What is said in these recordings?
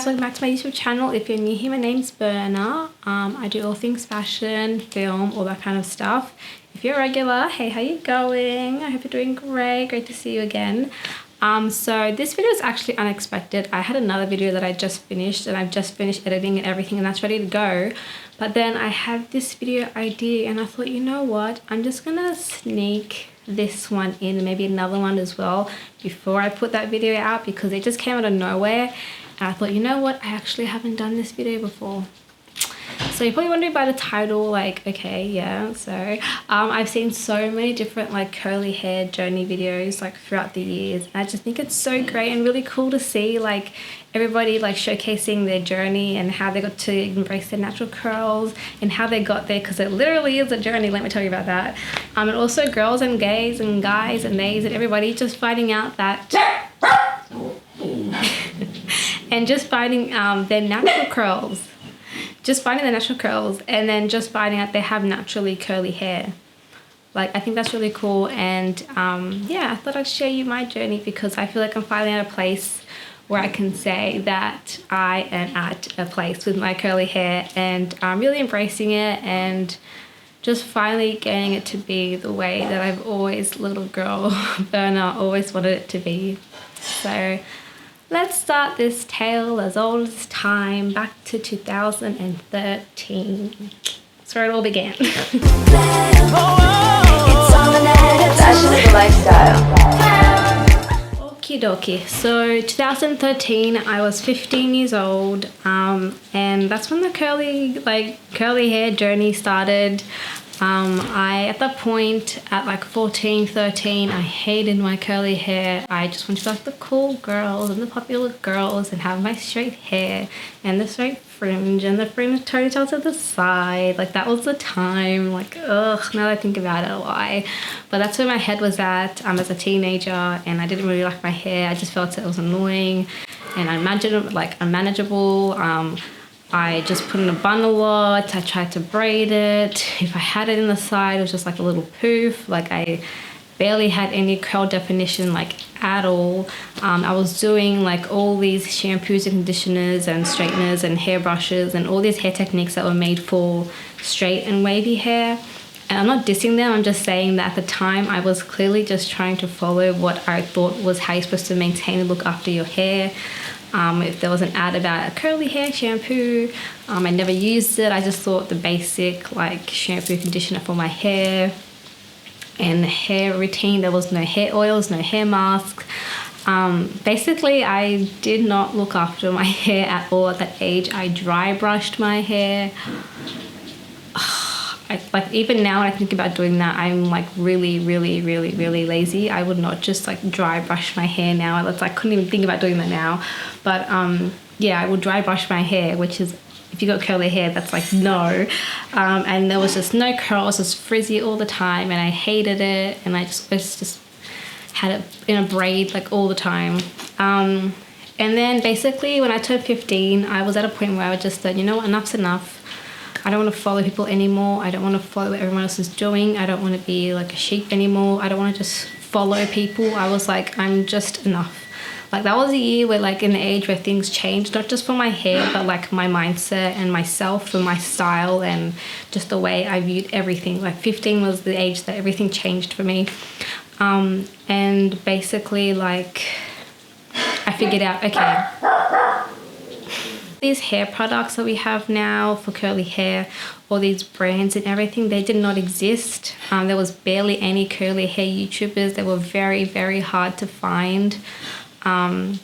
guys, welcome back to my YouTube channel. If you're new here, my name's Berna. I do all things fashion, film, all that kind of stuff. If you're a regular, hey, how you going? I hope you're doing great. Great to see you again. So this video is actually unexpected. I had another video that I just finished and I've just finished editing and everything and that's ready to go. But then I had this video idea and I thought, you know what? I'm just gonna sneak this one in and maybe another one as well before I put that video out because it just came out of nowhere. And I thought, you know what? I actually haven't done this video before. So you're probably wondering by the title, like, okay, yeah. So I've seen so many different like curly hair journey videos like throughout the years. And I just think it's so great and really cool to see like everybody like showcasing their journey and how they got to embrace their natural curls and how they got there, because it literally is a journey, let me tell you about that. And also girls and gays and guys and theys and everybody just finding out that and just finding their natural curls. Just finding the natural curls and then just finding out they have naturally curly hair. Like, I think that's really cool. And yeah, I thought I'd share you my journey because I feel like I'm finally at a place where I can say that I am at a place with my curly hair and I'm really embracing it and just finally getting it to be the way that I've always, little girl Berna, always wanted it to be. So let's start this tale as old as time, back to 2013. That's where it all began. Fashion is a lifestyle. Okie dokie. So 2013, I was 15 years old, and that's when the curly hair journey started. At that point at like 14, 13, I hated my curly hair. I just wanted to be like the cool girls and the popular girls and have my straight hair and the straight fringe and the fringe turned out to the side. Like, that was the time. Like, ugh, now that I think about it, why? But that's where my head was at as a teenager, and I didn't really like my hair. I just felt it was annoying and unmanageable. I just put in a bun a lot. I tried to braid it. If I had it in the side, it was just like a little poof. Like, I barely had any curl definition, like, at all. I was doing like all these shampoos and conditioners and straighteners and hair brushes and all these hair techniques that were made for straight and wavy hair. And I'm not dissing them, I'm just saying that at the time I was clearly just trying to follow what I thought was how you're supposed to maintain and look after your hair. If there was an ad about a curly hair shampoo, I never used it. I just thought the basic like shampoo conditioner for my hair and hair routine. There was no hair oils, no hair masks. Basically, I did not look after my hair at all at that age. I dry brushed my hair. Like, even now when I think about doing that, I'm like really lazy. I would not just like dry brush my hair now. I couldn't even think about doing that now. But yeah, I would dry brush my hair, which is, if you got curly hair, that's like no. And there was just no curls, just frizzy all the time, and I hated it. And I just had it in a braid like all the time. And then basically when I turned 15, I was at a point where I just said, you know what, enough's enough. I don't want to follow people anymore. I don't want to follow what everyone else is doing. I don't want to be like a sheep anymore. I don't want to just follow people. I was like, I'm just enough. Like, that was a year where, like, in the age where things changed, not just for my hair, but like my mindset and myself and my style and just the way I viewed everything. Like, 15 was the age that everything changed for me. And basically, like, I figured out, okay, these hair products that we have now for curly hair, all these brands and everything, they did not exist. There was barely any curly hair YouTubers. They were very hard to find. So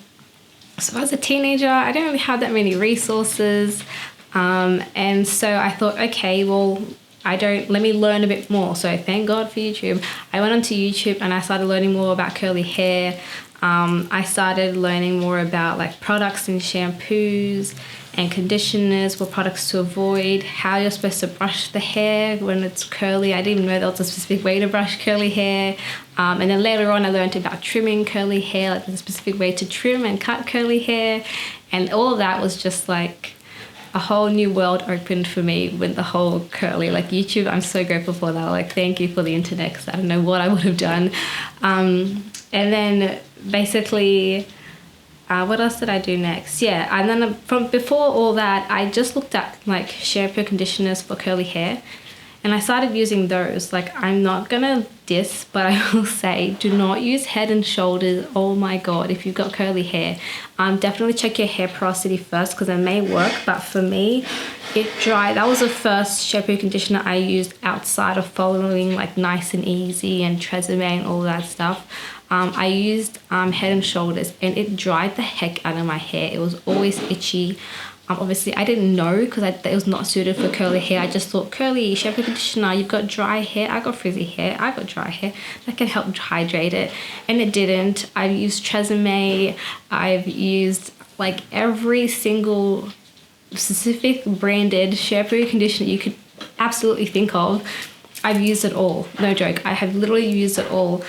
as a teenager, I didn't really have that many resources. And so I thought, okay, well, let me learn a bit more. So thank God for YouTube. I went onto YouTube and I started learning more about curly hair. I started learning more about like products and shampoos and conditioners, what products to avoid, how you're supposed to brush the hair when it's curly. I didn't even know there was a specific way to brush curly hair. And then later on I learned about trimming curly hair, like there's a specific way to trim and cut curly hair. And all of that was just like a whole new world opened for me with the whole curly, like YouTube. I'm so grateful for that. Like, thank you for the internet, because I don't know what I would have done. And then basically What else did I do next? Yeah, and then from before all that, I just looked at like shampoo conditioners for curly hair, and I started using those. Like, I'm not gonna diss, but I will say, do not use Head and Shoulders. Oh my god, if you've got curly hair, definitely check your hair porosity first, because it may work. But for me, it dried. That was the first shampoo conditioner I used outside of following like Nice and Easy and Tresemme and all that stuff. I used Head and Shoulders, and it dried the heck out of my hair. It was always itchy. Obviously, I didn't know because it was not suited for curly hair. I just thought, curly shampoo conditioner, you've got dry hair. I got frizzy hair. I got dry hair. That can help hydrate it. And it didn't. I've used Tresemme. I've used like every single specific branded shampoo conditioner you could absolutely think of. I've used it all. No joke. I have literally used it all.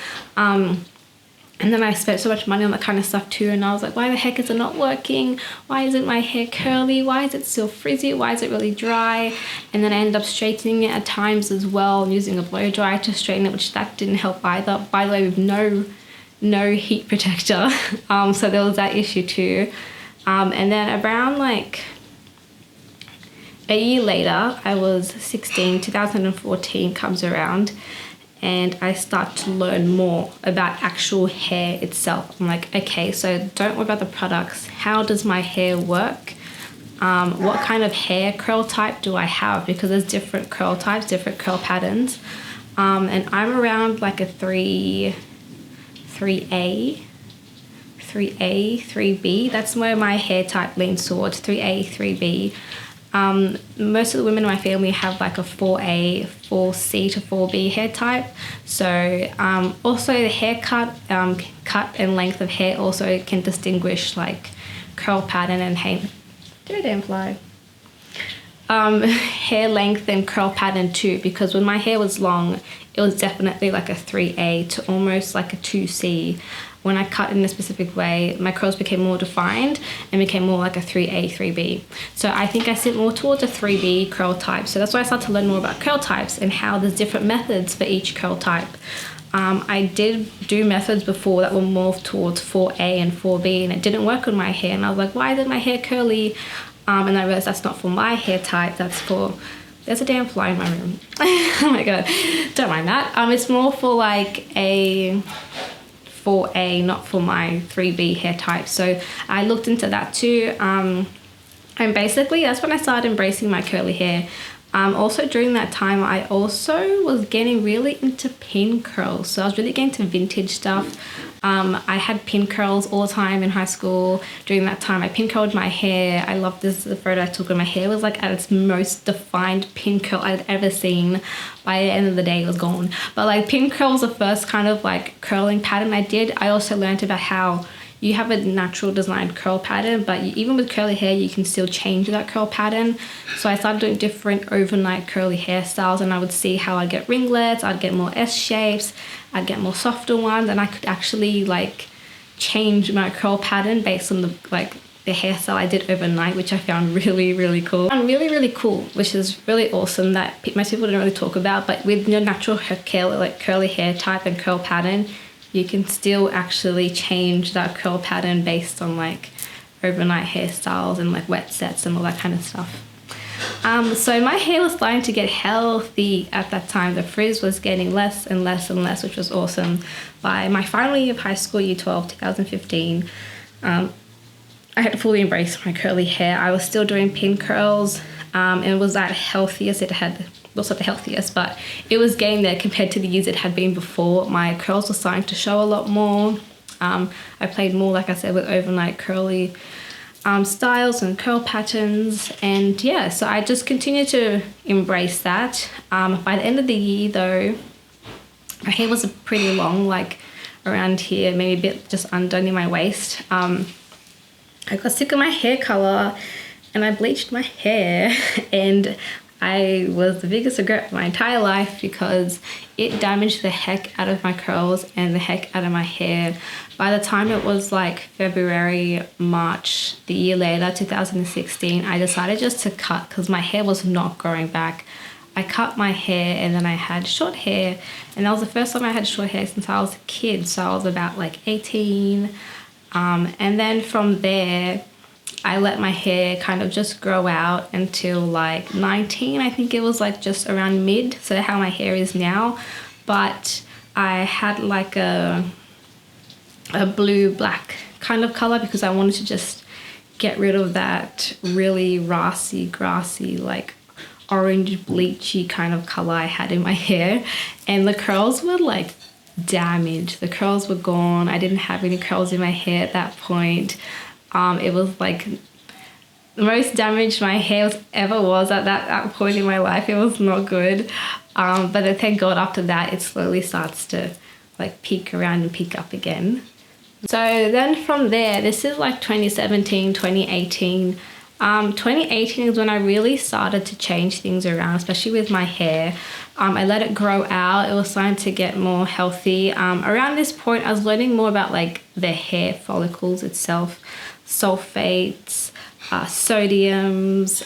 And then I spent so much money on that kind of stuff too, and I was like, why the heck is it not working? Why isn't my hair curly? Why is it still frizzy? Why is it really dry? And then I ended up straightening it at times as well, using a blow dryer to straighten it, which that didn't help either. By the way, with no heat protector. So there was that issue too. And then around like a year later, I was 16, 2014 comes around, and I start to learn more about actual hair itself. I'm like, okay, so don't worry about the products. How does my hair work? What kind of hair curl type do I have? Because there's different curl types, different curl patterns. And I'm around like a 3A, 3B. That's where my hair type leans towards, 3A, 3B. Most of the women in my family have like a 4A, 4C to 4B hair type. So also the haircut, cut and length of hair also can distinguish like curl pattern and hair. Did a damn fly. Hair length and curl pattern too, because when my hair was long, it was definitely like a 3A to almost like a 2C. When I cut in a specific way, my curls became more defined and became more like a 3A, 3B. So I think I sit more towards a 3B curl type. So that's why I started to learn more about curl types and how there's different methods for each curl type. I did do methods before that were more towards 4A and 4B, and it didn't work on my hair. And I was like, why is my hair curly? And I realized that's not for my hair type, that's for... There's a damn fly in my room. Oh my god, don't mind that. It's more for like a 4A, not for my 3B hair type. So I looked into that too. And basically that's when I started embracing my curly hair. Also during that time, I also was getting really into pin curls. So I was really getting to vintage stuff. I had pin curls all the time in high school. During that time, I pin curled my hair. I love this. The photo I took when my hair was like at its most defined pin curl I'd ever seen. By the end of the day, it was gone. But like pin curl was the first kind of like curling pattern I did. I also learned about how you have a natural designed curl pattern, but even with curly hair, you can still change that curl pattern. So I started doing different overnight curly hairstyles, and I would see how I'd get ringlets, I'd get more S shapes, I'd get more softer ones, and I could actually like change my curl pattern based on the hairstyle I did overnight, which I found really, really cool. And really, really cool, which is really awesome that most people don't really talk about, but with your natural hair, like curly hair type and curl pattern, you can still actually change that curl pattern based on like overnight hairstyles and like wet sets and all that kind of stuff. So my hair was starting to get healthy at that time. The frizz was getting less and less and less, which was awesome. By my final year of high school, year 12, 2015, I had fully embraced my curly hair. I was still doing pin curls, and it was at healthiest it had. Well, not the healthiest, but it was getting there compared to the years it had been before. My curls were starting to show a lot more. I played more, like I said, with overnight curly styles and curl patterns, and yeah, so I just continued to embrace that. By the end of the year though, my hair was pretty long, like around here, maybe a bit just underneath my waist. I got sick of my hair color and I bleached my hair, and I was the biggest regret of my entire life because it damaged the heck out of my curls and the heck out of my hair. By the time it was like February, March, the year later, 2016, I decided just to cut because my hair was not growing back. I cut my hair and then I had short hair, and that was the first time I had short hair since I was a kid. So I was about like 18. And then from there, I let my hair kind of just grow out until like 19. I think it was like just around mid, so how my hair is now. But I had like a blue black kind of color because I wanted to just get rid of that really rassy, grassy, like orange bleachy kind of color I had in my hair. And the curls were like damaged. The curls were gone. I didn't have any curls in my hair at that point. It was like the most damaged my hair ever was at that point in my life. It was not good. But then thank God after that, it slowly starts to like peak around and peak up again. So then from there, this is like 2017, 2018. 2018 is when I really started to change things around, especially with my hair. I let it grow out. It was starting to get more healthy. Around this point, I was learning more about like the hair follicles itself, sulfates, sodiums,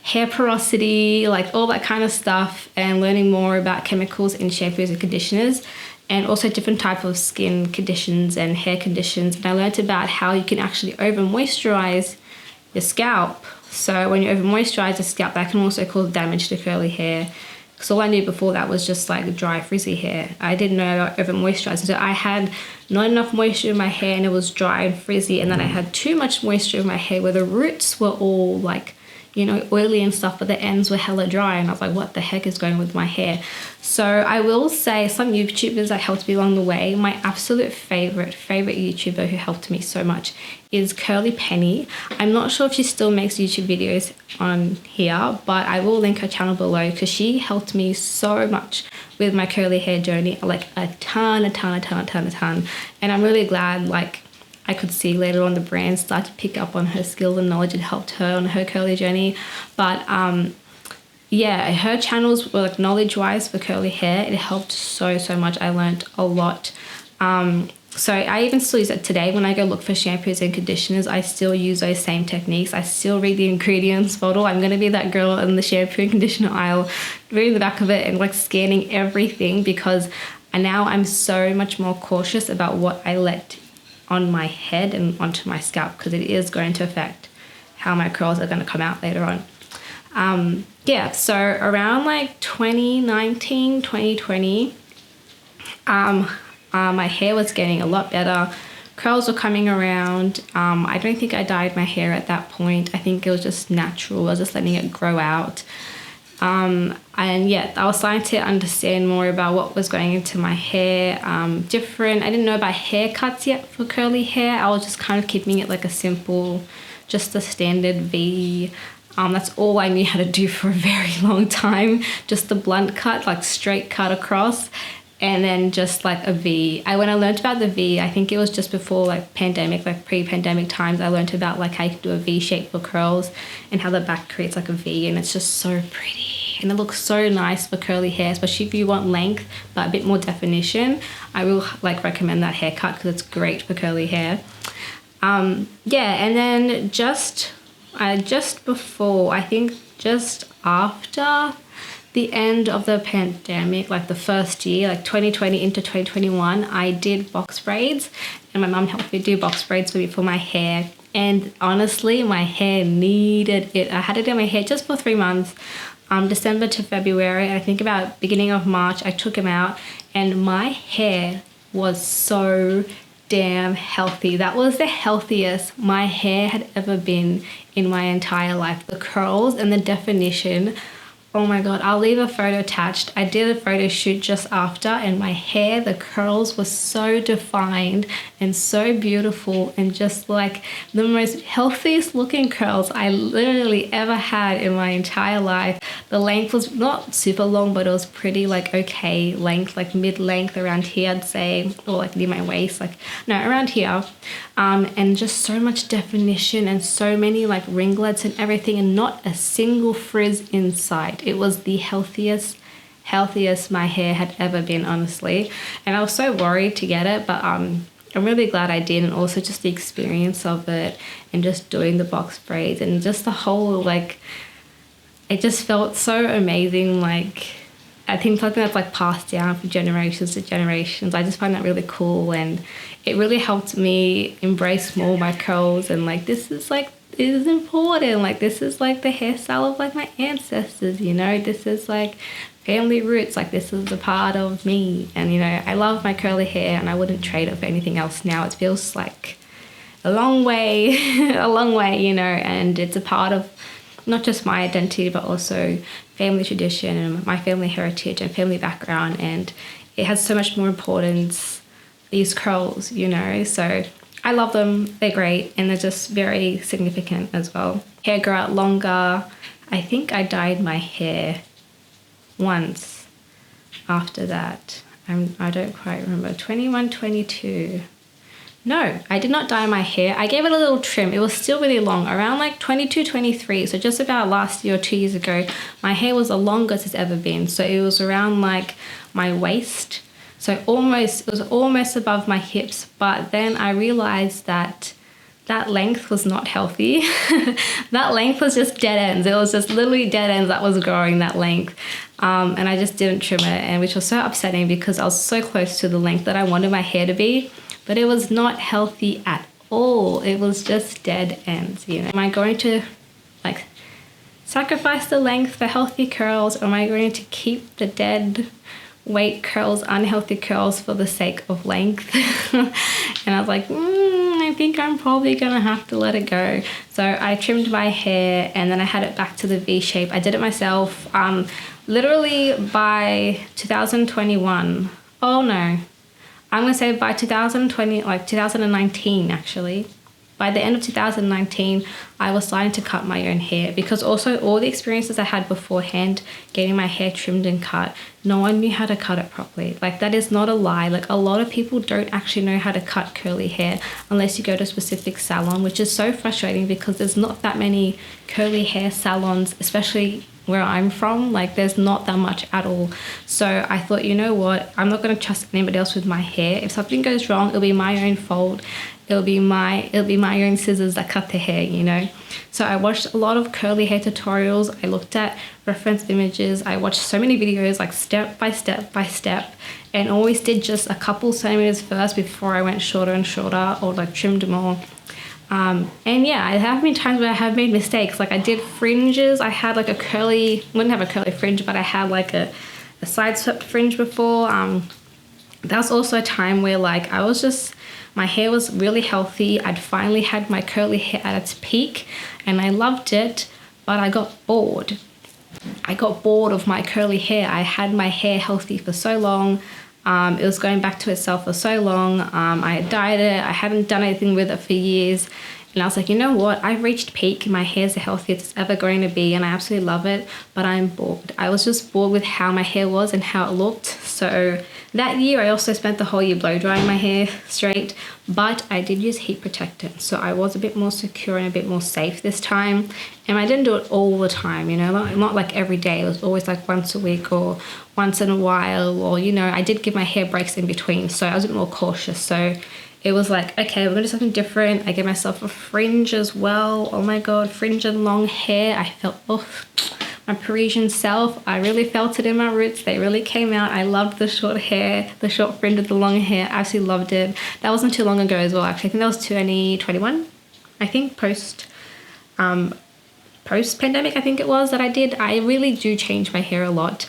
hair porosity, like all that kind of stuff, and learning more about chemicals in shampoos and conditioners, and also different type of skin conditions and hair conditions. And I learned about how you can actually over moisturize your scalp. So when you over moisturize the scalp, that can also cause damage to curly hair. Because all I knew before that was just like dry, frizzy hair. I didn't know about over moisturizing. So I had not enough moisture in my hair and it was dry and frizzy. And then I had too much moisture in my hair where the roots were all like, you know, oily and stuff, but the ends were hella dry. And I was like, what the heck is going with my hair? So I will say some YouTubers that helped me along the way. My absolute favorite YouTuber who helped me so much is Curly Penny. I'm not sure if she still makes YouTube videos on here, but I will link her channel below because she helped me so much with my curly hair journey, like a ton. And I'm really glad like I could see later on the brand start to pick up on her skills and knowledge. It helped her on her curly journey. But yeah, her channels were like knowledge-wise for curly hair. It helped so much. I learned a lot. So I even still use it today when I go look for shampoos and conditioners. I still use those same techniques. I still read the ingredients bottle. I'm going to be that girl in the shampoo and conditioner aisle, reading the back of it and like scanning everything, because now I'm so much more cautious about what I let on my head and onto my scalp, because it is going to affect how my curls are going to come out later on. Yeah, so around like 2019, 2020, my hair was getting a lot better. Curls were coming around. I don't think I dyed my hair at that point. I think it was just natural. I was just letting it grow out. And yeah, I was starting to understand more about what was going into my hair. I didn't know about haircuts yet for curly hair. I was just kind of keeping it like a simple, just a standard V. That's all I knew how to do for a very long time. Just the blunt cut, like straight cut across, and then just like a V. When I learned about the V, I think it was just before like pandemic, like pre-pandemic times, I learned about like how you can do a V shape for curls and how the back creates like a V, and it's just so pretty. And it looks so nice for curly hair, especially if you want length but a bit more definition. I will like recommend that haircut because it's great for curly hair. Yeah, and then just before, I think just after the end of the pandemic, like the first year, like 2020 into 2021, I did box braids, and my mum helped me do box braids for my hair. And honestly, my hair needed it. I had it in my hair just for 3 months, December to February. I think about beginning of March, I took them out, and my hair was so damn healthy. That was the healthiest my hair had ever been in my entire life. The curls and the definition. Oh my God, I'll leave a photo attached. I did a photo shoot just after, and my hair, the curls were so defined and so beautiful, and just like the most healthiest looking curls I literally ever had in my entire life. The length was not super long, but it was pretty like okay length, like mid-length around here, I'd say, or like near my waist, like no, around here. And just so much definition and so many like ringlets and everything, and not a single frizz inside. It was the healthiest my hair had ever been, honestly. And I was so worried to get it, but I'm really glad I did. And also just the experience of it, and just doing the box braids, and just the whole like, it just felt so amazing. Like I think something that's like passed down from generations to generations. I just find that really cool, and it really helped me embrace more my curls, and like this is important. Like this is like the hairstyle of like my ancestors, you know. This is like family roots. Like this is a part of me, and you know, I love my curly hair, and I wouldn't trade it for anything else now. It feels like a long way, a long way, you know, and it's a part of not just my identity, but also family tradition and my family heritage and family background. And it has so much more importance, these curls, you know. So I love them. They're great, and they're just very significant as well. Hair grew out longer. I think I dyed my hair once after that. I don't quite remember. 21, 22. No, I did not dye my hair. I gave it a little trim. It was still really long, around like 22, 23. So just about last year or 2 years ago, my hair was the longest it's ever been. So it was around like my waist. So it was almost above my hips. But then I realized that length was not healthy. That length was just dead ends. It was just literally dead ends that was growing that length. And I just didn't trim it, and which was so upsetting because I was so close to the length that I wanted my hair to be. But it was not healthy at all. It was just dead ends, you know. Am I going to like sacrifice the length for healthy curls, or am I going to keep the dead weight curls, unhealthy curls for the sake of length? And I was like, I think I'm probably gonna have to let it go. So I trimmed my hair, and then I had it back to the V shape. I did it myself, literally by 2021. Oh no. I'm going to say by 2019 actually. By the end of 2019, I was starting to cut my own hair, because also all the experiences I had beforehand, getting my hair trimmed and cut, no one knew how to cut it properly. Like that is not a lie. Like a lot of people don't actually know how to cut curly hair unless you go to a specific salon, which is so frustrating because there's not that many curly hair salons, especially where I'm from. Like there's not that much at all. So I thought, you know what, I'm not going to trust anybody else with my hair. If something goes wrong, it'll be my own fault. It'll be my own scissors that cut the hair, you know. So I watched a lot of curly hair tutorials. I looked at reference images. I watched so many videos, like step by step by step, and always did just a couple centimeters first before I went shorter and shorter, or like trimmed more. And yeah, there have been times where I have made mistakes. Like I did fringes. I had like wouldn't have a curly fringe, but I had like a side swept fringe before. That was also a time where like my hair was really healthy. I'd finally had my curly hair at its peak, and I loved it, but I got bored. I got bored of my curly hair. I had my hair healthy for so long. It was going back to itself for so long. I had dyed it. I hadn't done anything with it for years. And I was like, you know what? I've reached peak. My hair's the healthiest it's ever going to be, and I absolutely love it, but I'm bored. I was just bored with how my hair was and how it looked. So that year, I also spent the whole year blow drying my hair straight, but I did use heat protectant. So I was a bit more secure and a bit more safe this time. And I didn't do it all the time, you know, not like every day. It was always like once a week or once in a while, or, you know, I did give my hair breaks in between. So I was a bit more cautious. So it was like, okay, we're gonna do something different. I gave myself a fringe as well. Oh my God, fringe and long hair. I felt, my Parisian self. I really felt it in my roots. They really came out. I loved the short hair, the short fringe with the long hair. I absolutely loved it. That wasn't too long ago as well, actually. I think that was 2021. I think post-pandemic, I think it was that I did. I really do change my hair a lot.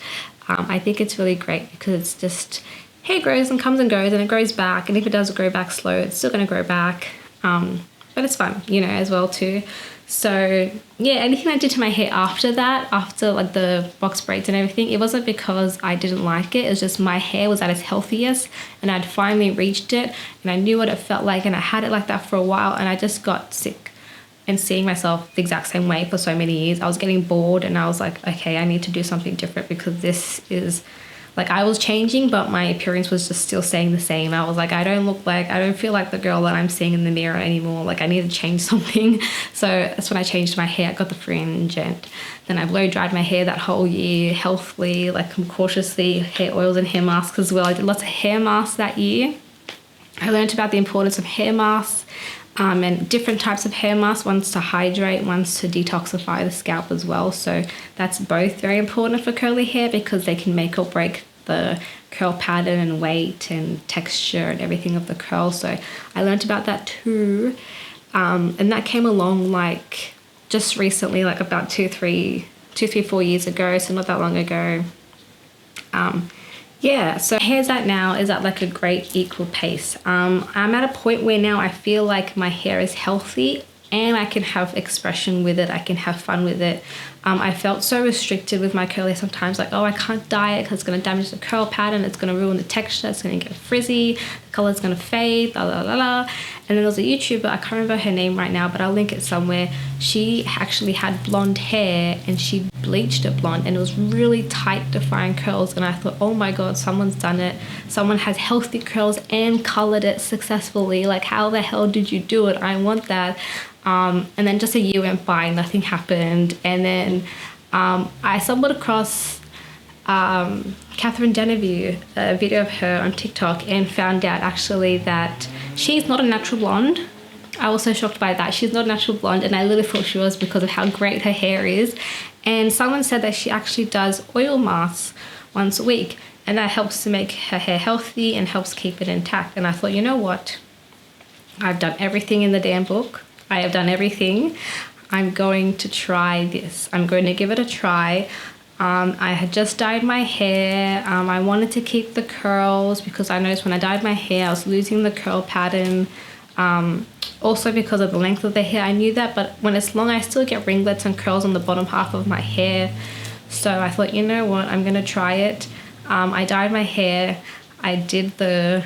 I think it's really great because it's just, hair grows and comes and goes, and it grows back, and if it does grow back slow, it's still going to grow back, but it's fun, you know, as well too. So yeah, anything I did to my hair after that, after like the box braids and everything, it wasn't because I didn't like it. It was just my hair was at its healthiest, and I'd finally reached it, and I knew what it felt like, and I had it like that for a while, and I just got sick and seeing myself the exact same way for so many years. I was getting bored, and I was like, okay, I need to do something different, because this is like, I was changing, but my appearance was just still staying the same. I was like, I don't feel like the girl that I'm seeing in the mirror anymore. Like, I need to change something. So that's when I changed my hair. I got the fringe, and then I blow dried my hair that whole year healthily, like cautiously, hair oils and hair masks as well. I did lots of hair masks that year. I learned about the importance of hair masks. And different types of hair masks, one's to hydrate, one's to detoxify the scalp as well. So that's both very important for curly hair because they can make or break the curl pattern and weight and texture and everything of the curl. So I learned about that too. And that came along like just recently, like about 4 years ago, so not that long ago. Yeah, so hair's at now is at like a great equal pace. I'm at a point where now I feel like my hair is healthy and I can have expression with it. I can have fun with it. I felt so restricted with my curly hair sometimes, like, oh, I can't dye it because it's going to damage the curl pattern. It's going to ruin the texture. It's going to get frizzy. The color's going to fade, la, la, la, la. And then there was a YouTuber, I can't remember her name right now, but I'll link it somewhere. She actually had blonde hair and she bleached it blonde and it was really tight, defying curls. And I thought, oh my God, someone's done it. Someone has healthy curls and colored it successfully. Like, how the hell did you do it? I want that. And then just a year went by, nothing happened. And then I stumbled across Catherine Denevue, a video of her on TikTok, and found out actually that she's not a natural blonde. I was so shocked by that. She's not a natural blonde, and I literally thought she was because of how great her hair is. And someone said that she actually does oil masks once a week, and that helps to make her hair healthy and helps keep it intact. And I thought, you know what? I've done everything in the damn book. I have done everything. I'm going to try this. I'm going to give it a try. I had just dyed my hair. I wanted to keep the curls because I noticed when I dyed my hair, I was losing the curl pattern. Also because of the length of the hair, I knew that, but when it's long, I still get ringlets and curls on the bottom half of my hair. So I thought, you know what, I'm going to try it. I dyed my hair. I did the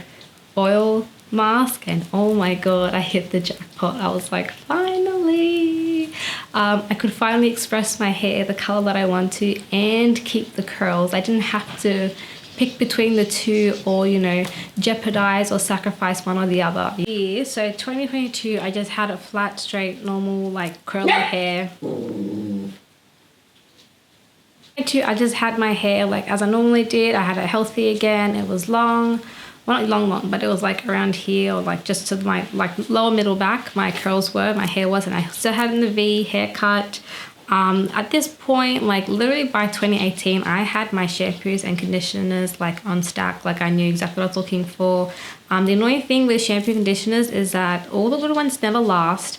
oil mask and oh my God, I hit the jackpot. I was like, finally. I could finally express my hair the color that I want to and keep the curls. I didn't have to pick between the two or, you know, jeopardize or sacrifice one or the other. Yeah, so 2022, I just had a flat, straight, normal, like curly hair. I just had my hair like as I normally did. I had it healthy again. It was long. Well, not long, but it was like around here or like just to my like lower middle back. My curls were, my hair was, and I still had in the V haircut. At this point, like literally by 2018, I had my shampoos and conditioners like on stack. Like I knew exactly what I was looking for. The annoying thing with shampoo conditioners is that all the little ones never last.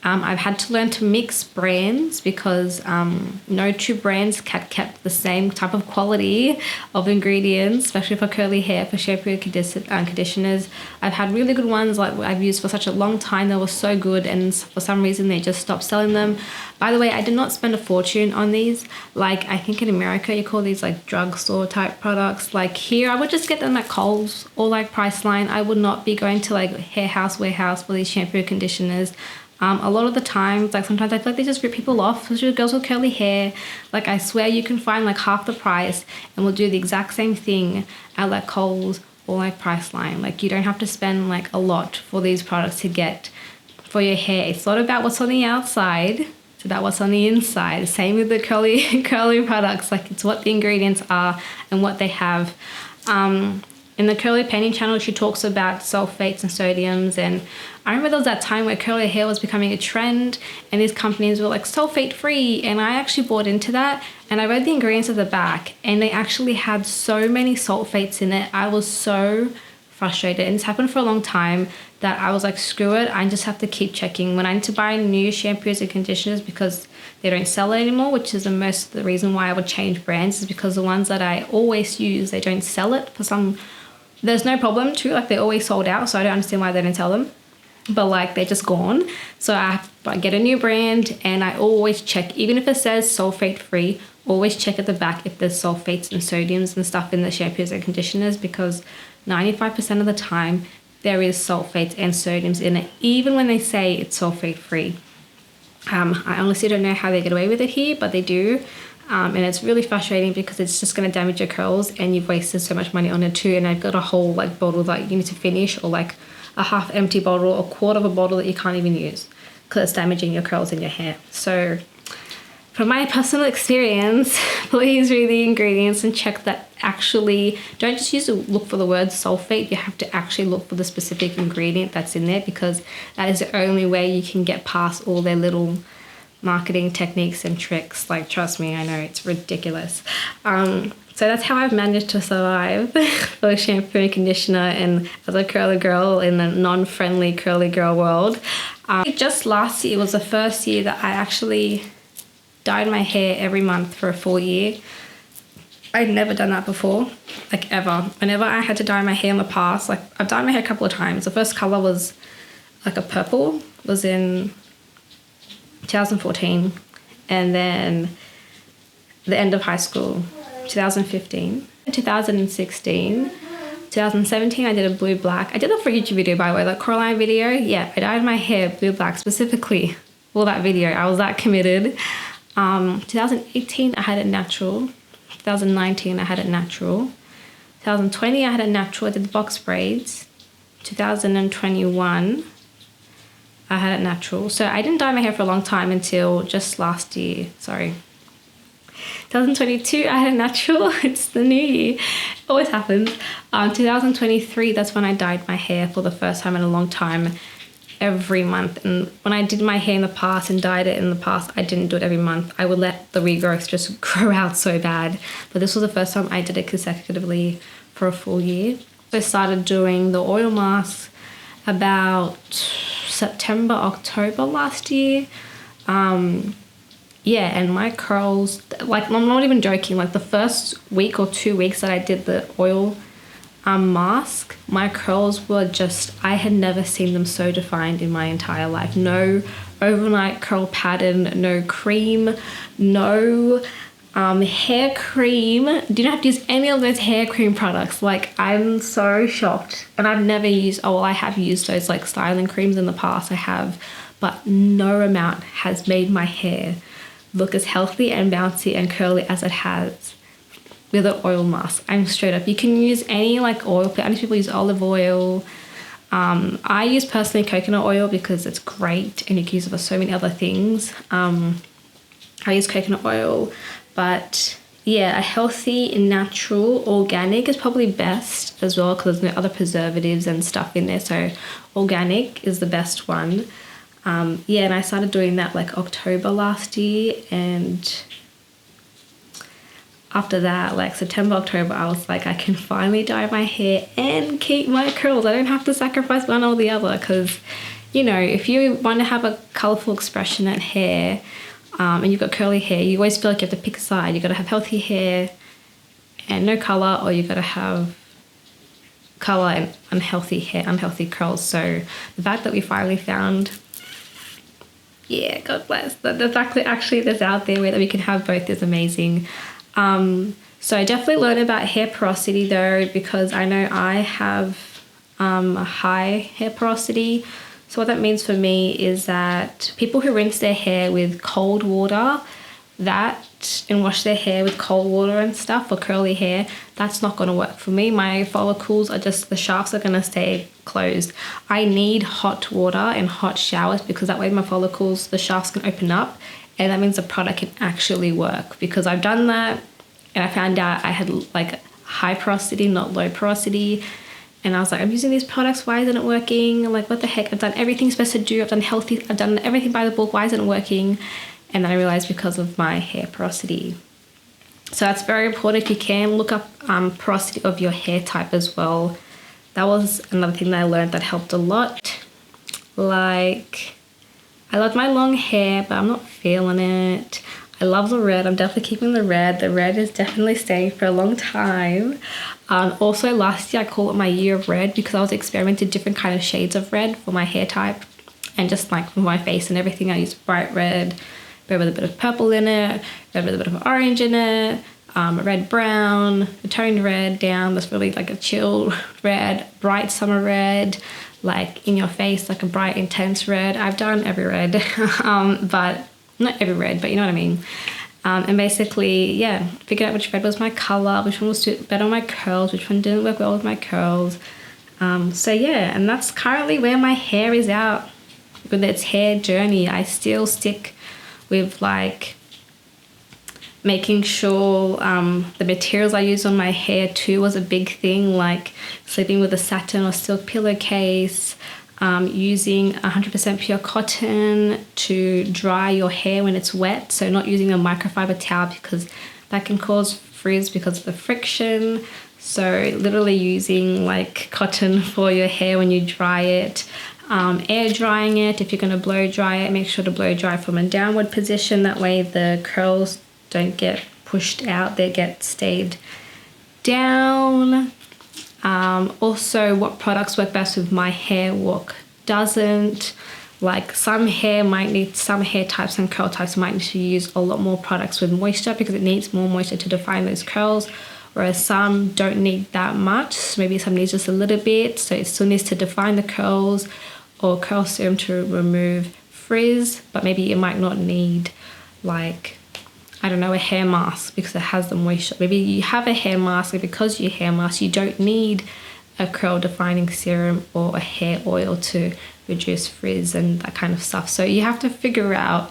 I've had to learn to mix brands because no two brands kept the same type of quality of ingredients, especially for curly hair, for shampoo and conditioners. I've had really good ones like I've used for such a long time. They were so good, and for some reason they just stopped selling them. By the way, I did not spend a fortune on these. Like I think in America you call these like drugstore type products. Like here I would just get them at Kohl's or like Priceline. I would not be going to like Hair House, Warehouse for these shampoo conditioners. A lot of the times, like sometimes I feel like they just rip people off, especially girls with curly hair. Like I swear you can find like half the price and will do the exact same thing at like Kohl's or like Priceline. Like you don't have to spend like a lot for these products to get for your hair. It's not about what's on the outside, it's about what's on the inside. Same with the curly products. Like it's what the ingredients are and what they have. In the Curly Painting channel, she talks about sulfates and sodiums, and I remember there was that time where curly hair was becoming a trend and these companies were like sulfate free, and I actually bought into that and I read the ingredients at the back and they actually had so many sulfates in it. I was so frustrated, and it's happened for a long time that I was like, screw it, I just have to keep checking. When I need to buy new shampoos and conditioners because they don't sell it anymore, which is the reason why I would change brands, is because the ones that I always use, they don't sell it for some. There's no problem too, like they're always sold out, so I don't understand why they don't sell them. But like they're just gone. So I get a new brand and I always check, even if it says sulfate free, always check at the back if there's sulfates and sodiums and stuff in the shampoos and conditioners, because 95% of the time there is sulfates and sodiums in it, even when they say it's sulfate free. I honestly don't know how they get away with it here, but they do. And it's really frustrating because it's just going to damage your curls and you've wasted so much money on it too. And I've got a whole like bottle that you need to finish, or like a half empty bottle or quarter of a bottle that you can't even use because it's damaging your curls and your hair. So from my personal experience, please read the ingredients and check that actually, don't just look for the word sulfate. You have to actually look for the specific ingredient that's in there, because that is the only way you can get past all their little marketing techniques and tricks. Like, trust me, I know it's ridiculous. So that's how I've managed to survive both shampoo and conditioner and as a curly girl in a non-friendly curly girl world. Just last year was the first year that I actually dyed my hair every month for a full year. I'd never done that before, like ever. Whenever I had to dye my hair in the past, like I've dyed my hair a couple of times. The first color was like a purple, was in 2014, and then the end of high school, 2015, 2016, 2017 I did a blue black. I did that for a YouTube video, by the way, that Coraline video. Yeah, I dyed my hair blue black specifically for that video. I was that committed. 2018 I had it natural. 2019 I had it natural. 2020 I had it natural. I did the box braids. 2021 I had it natural. So I didn't dye my hair for a long time until just last year. Sorry. 2022 I had it natural. It's the new year. It always happens. 2023, that's when I dyed my hair for the first time in a long time, every month. And when I did my hair in the past and dyed it in the past, I didn't do it every month. I would let the regrowth just grow out so bad. But this was the first time I did it consecutively for a full year. I started doing the oil mask about September, October last year. Yeah, and my curls, like, I'm not even joking, like the first week or 2 weeks that I did the oil mask, my curls were just, I had never seen them so defined in my entire life. No overnight curl pattern, no cream, no hair cream. Do not have to use any of those hair cream products. Like, I'm so shocked. And I've never used, oh well, I have used those like styling creams in the past, I have, but no amount has made my hair look as healthy and bouncy and curly as it has with an oil mask. I'm straight up. You can use any like oil. I know people use olive oil. I use personally coconut oil because it's great and you can use it for so many other things. I use coconut oil, but yeah, a healthy, natural, organic is probably best as well, because there's no other preservatives and stuff in there. So organic is the best one. Yeah, and I started doing that like October last year, and after that, like September, October, I was like, I can finally dye my hair and keep my curls. I don't have to sacrifice one or the other, because, you know, if you want to have a colourful expression at hair, and you've got curly hair, you always feel like you have to pick a side. You've got to have healthy hair and no colour, or you've got to have colour and unhealthy hair, unhealthy curls. So the fact that we finally found, yeah, God bless, the fact that actually there's out there where that we can have both is amazing. So I definitely learned about hair porosity though, because I know I have a high hair porosity. So what that means for me is that people who rinse their hair with cold water, and wash their hair with cold water and stuff for curly hair, that's not going to work for me. My follicles are just, the shafts are going to stay closed. I need hot water and hot showers, because that way my follicles, the shafts can open up, and that means the product can actually work. Because I've done that and I found out I had like high porosity, not low porosity. And I was like, I'm using these products, why isn't it working? I'm like, what the heck? I've done everything I'm supposed to do. I've done everything by the book. Why isn't it working? And then I realized because of my hair porosity. So that's very important. If you can, look up porosity of your hair type as well. That was another thing that I learned that helped a lot. Like, I love my long hair, but I'm not feeling it. I love the red. I'm definitely keeping the red. The red is definitely staying for a long time. Also, last year I call it my year of red, because I was experimenting different kind of shades of red for my hair type, and just like for my face and everything. I used bright red with a bit of purple in it, red with a bit of orange in it, red brown, a toned red down that's really like a chill red, bright summer red, like in your face, like a bright intense red. I've done every red, but not every red, but you know what I mean. And basically, yeah, figured out which red was my color, which one was better on my curls, which one didn't work well with my curls. So yeah, and that's currently where my hair is at with its hair journey. I still stick with like making sure the materials I use on my hair too was a big thing, like sleeping with a satin or silk pillowcase, using 100% pure cotton to dry your hair when it's wet, so not using a microfiber towel because that can cause frizz because of the friction. So literally using like cotton for your hair when you dry it. Air drying it. If you're going to blow dry it, make sure to blow dry from a downward position. That way the curls don't get pushed out, they get stayed down. Also, what products work best with my hair, what doesn't. Like some hair types and curl types might need to use a lot more products with moisture because it needs more moisture to define those curls, whereas some don't need that much. Maybe some needs just a little bit, so it still needs to define the curls, or curl serum to remove frizz, but maybe it might not need, like, I don't know, a hair mask because it has the moisture. Maybe you have a hair mask, and because you hair mask, you don't need a curl defining serum or a hair oil to reduce frizz and that kind of stuff. So you have to figure out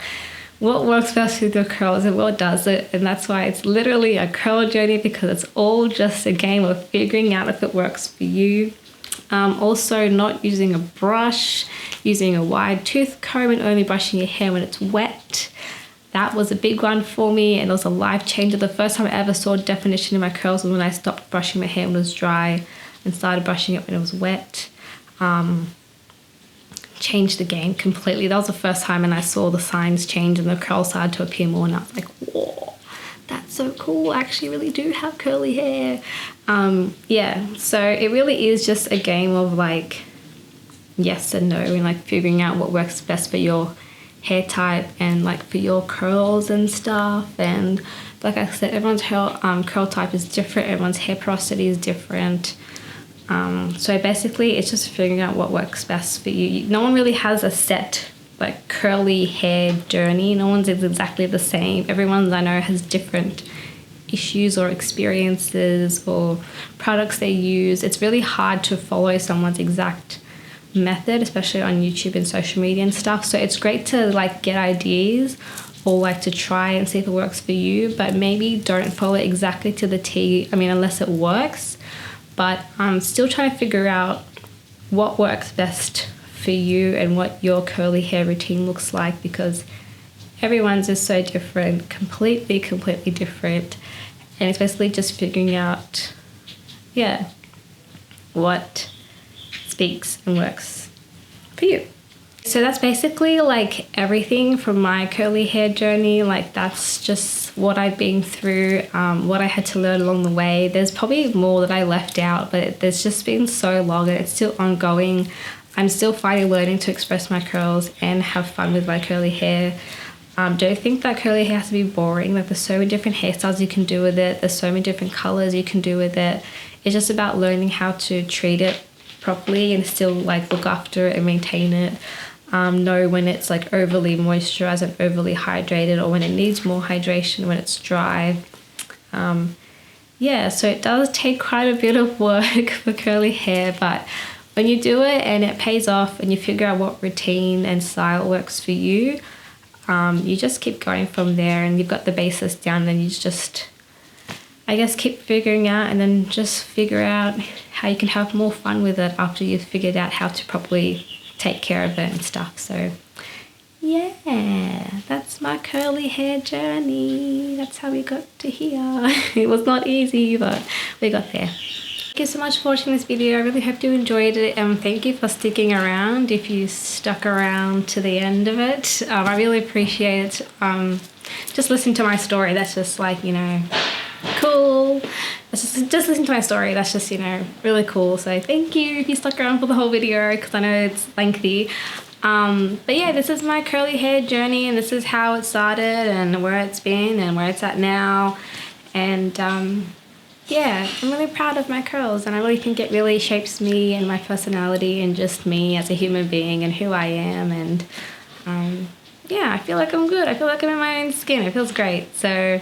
what works best with your curls and what doesn't, and that's why it's literally a curl journey, because it's all just a game of figuring out if it works for you. Also, not using a brush, using a wide tooth comb and only brushing your hair when it's wet. That was a big one for me, and it was a life changer. The first time I ever saw definition in my curls was when I stopped brushing my hair when it was dry and started brushing it when it was wet. Changed the game completely. That was the first time, and I saw the signs change and the curls started to appear more, and I was like, whoa, that's so cool. I actually really do have curly hair. Yeah, so it really is just a game of like yes and no, and like figuring out what works best for your hair type and like for your curls and stuff. And like I said, everyone's hair curl type is different, everyone's hair porosity is different. So basically it's just figuring out what works best for you. No one really has a set like curly hair journey. No one's exactly the same. Everyone I know has different issues or experiences or products they use. It's really hard to follow someone's exact method, especially on YouTube and social media and stuff. So it's great to like get ideas or like to try and see if it works for you, but maybe don't follow it exactly to the T. I mean, unless it works. But I'm still trying to figure out what works best for you and what your curly hair routine looks like, because everyone's is so different, completely different. And it's basically just figuring out, yeah, what speaks and works for you. So that's basically like everything from my curly hair journey. Like that's just what I've been through, what I had to learn along the way. There's probably more that I left out, but there's just been so long and it's still ongoing. I'm still learning to express my curls and have fun with my curly hair. Don't think that curly hair has to be boring. Like there's so many different hairstyles you can do with it. There's so many different colors you can do with it. It's just about learning how to treat it properly and still like look after it and maintain it. Know when it's like overly moisturized and overly hydrated, or when it needs more hydration, when it's dry. Yeah, so it does take quite a bit of work for curly hair, but when you do it and it pays off and you figure out what routine and style works for you, you just keep going from there, and you've got the basis down, and you just, I guess, keep figuring out, and then just figure out how you can have more fun with it after you've figured out how to properly take care of it and stuff. So yeah, that's my curly hair journey. That's how we got to here. It was not easy, but we got there. Thank you so much for watching this video. I really hope you enjoyed it, and thank you for sticking around if you stuck around to the end of it. I really appreciate it. Just listen to my story. That's just like, you know, cool. Just listen to my story. That's just, you know, really cool. So thank you if you stuck around for the whole video, because I know it's lengthy. But yeah, this is my curly hair journey, and this is how it started and where it's been and where it's at now. And yeah, I'm really proud of my curls, and I really think it really shapes me and my personality and just me as a human being and who I am. And yeah, I feel like I'm good. I feel like I'm in my own skin. It feels great. So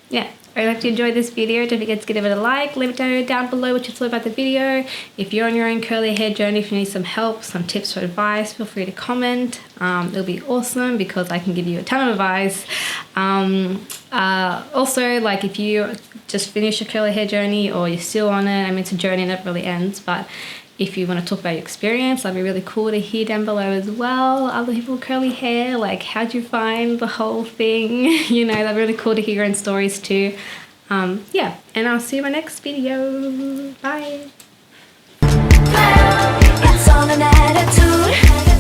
yeah, I hope you enjoyed this video. Don't forget to give it a like. Let me know down below what you thought about the video. If you're on your own curly hair journey, if you need some help, some tips or advice, feel free to comment. It'll be awesome because I can give you a ton of advice. Also, like if you just finish your curly hair journey or you're still on it, I mean, it's a journey that really ends, but if you want to talk about your experience, that'd be really cool to hear down below as well. Other people with curly hair, like how'd you find the whole thing? You know, that'd be really cool to hear your own stories too. Yeah, and I'll see you in my next video. Bye. It's on an attitude.